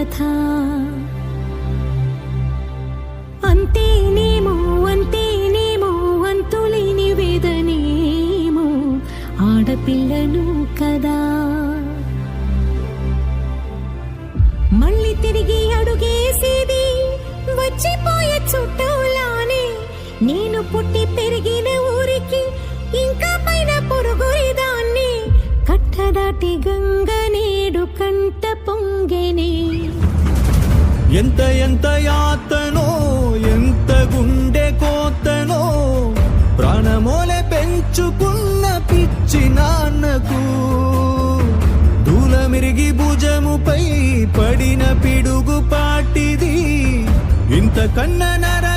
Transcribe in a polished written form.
కథ. అంతేనేమో అంతేనేమో అంతులేని వేదనేమో ఆడపిల్లను కదా. మళ్ళీ తిరిగి అడుగేసేది వచ్చిపోయే చుట్టూలానే. నేను పుట్టి పెరిగిన ఊరికి ఇంకా పైన పొరుగురిదాన్ని. కట్టదాటి గంగ నేడు కంట పొంగెనే. ఎంత ఎంత యాతనో ఎంత గుండె కోతనో ప్రాణమోలే పెంచుకున్న పిచ్చి నాన్నకు. దూలమిరిగి భుజముపై పడిన పిడుగు పాటిది ఇంత కన్న నర